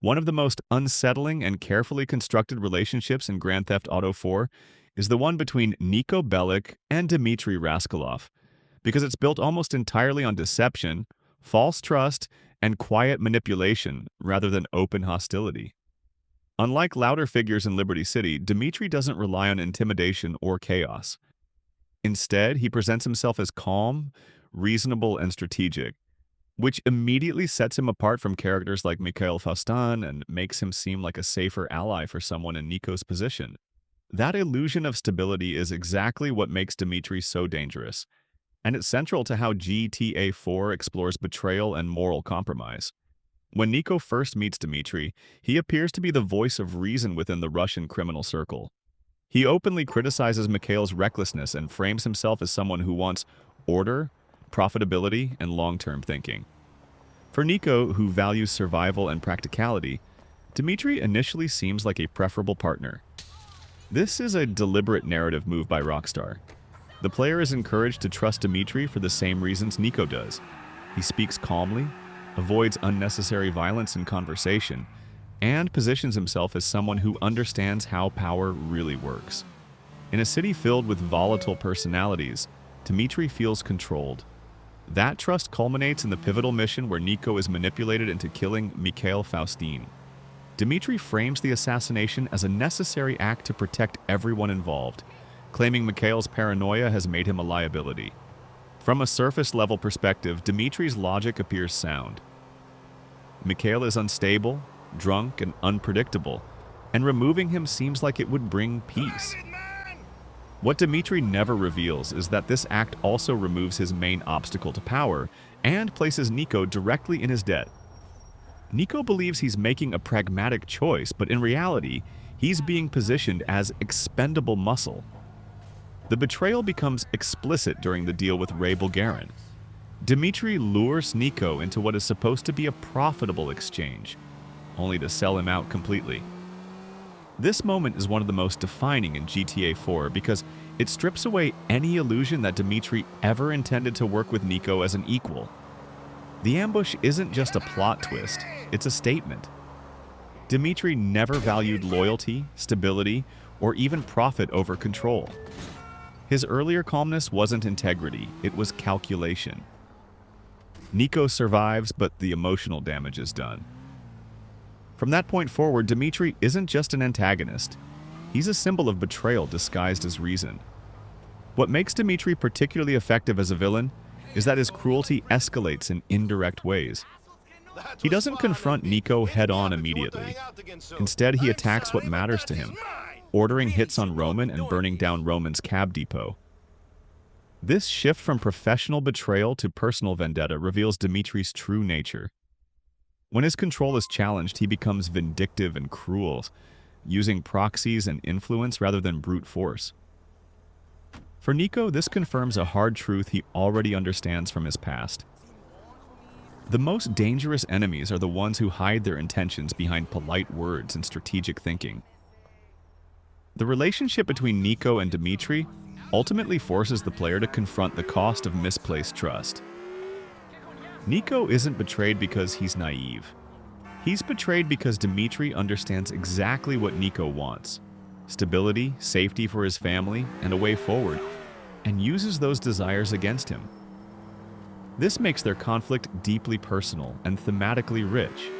One of the most unsettling and carefully constructed relationships in Grand Theft Auto 4 is the one between Niko Bellic and Dimitri Rascalov, because it's built almost entirely on deception, false trust, and quiet manipulation rather than open hostility. Unlike louder figures in Liberty City, Dimitri doesn't rely on intimidation or chaos. Instead, he presents himself as calm, reasonable, and strategic, which immediately sets him apart from characters like Mikhail Faustin and makes him seem like a safer ally for someone in Niko's position. That illusion of stability is exactly what makes Dimitri so dangerous, and it's central to how GTA 4 explores betrayal and moral compromise. When Niko first meets Dimitri, he appears to be the voice of reason within the Russian criminal circle. He openly criticizes Mikhail's recklessness and frames himself as someone who wants order, profitability, and long-term thinking. For Niko, who values survival and practicality, Dimitri initially seems like a preferable partner. This is a deliberate narrative move by Rockstar. The player is encouraged to trust Dimitri for the same reasons Niko does. He speaks calmly, avoids unnecessary violence in conversation, and positions himself as someone who understands how power really works. In a city filled with volatile personalities, Dimitri feels controlled. That trust culminates in the pivotal mission where Niko is manipulated into killing Mikhail Faustin. Dimitri frames the assassination as a necessary act to protect everyone involved, claiming Mikhail's paranoia has made him a liability. From a surface-level perspective, Dimitri's logic appears sound. Mikhail is unstable, drunk, and unpredictable, and removing him seems like it would bring peace. What Dimitri never reveals is that this act also removes his main obstacle to power and places Niko directly in his debt. Niko believes he's making a pragmatic choice, but in reality, he's being positioned as expendable muscle. The betrayal becomes explicit during the deal with Ray Bulgarin. Dimitri lures Niko into what is supposed to be a profitable exchange, only to sell him out completely. This moment is one of the most defining in GTA 4 because it strips away any illusion that Dimitri ever intended to work with Niko as an equal. The ambush isn't just a plot twist, it's a statement. Dimitri never valued loyalty, stability, or even profit over control. His earlier calmness wasn't integrity, it was calculation. Niko survives, but the emotional damage is done. From that point forward, Dimitri isn't just an antagonist. He's a symbol of betrayal disguised as reason. What makes Dimitri particularly effective as a villain is that his cruelty escalates in indirect ways. He doesn't confront Niko head-on immediately. Instead, he attacks what matters to him, ordering hits on Roman and burning down Roman's cab depot. This shift from professional betrayal to personal vendetta reveals Dimitri's true nature. When his control is challenged, he becomes vindictive and cruel, using proxies and influence rather than brute force. For Niko, this confirms a hard truth he already understands from his past. The most dangerous enemies are the ones who hide their intentions behind polite words and strategic thinking. The relationship between Niko and Dimitri ultimately forces the player to confront the cost of misplaced trust. Niko isn't betrayed because he's naive. He's betrayed because Dimitri understands exactly what Niko wants: stability, safety for his family, and a way forward, and uses those desires against him. This makes their conflict deeply personal and thematically rich.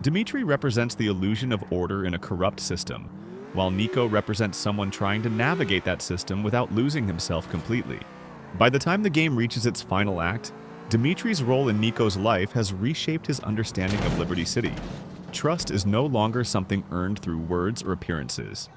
Dimitri represents the illusion of order in a corrupt system, while Niko represents someone trying to navigate that system without losing himself completely. By the time the game reaches its final act, Dimitri's role in Niko's life has reshaped his understanding of Liberty City. Trust is no longer something earned through words or appearances.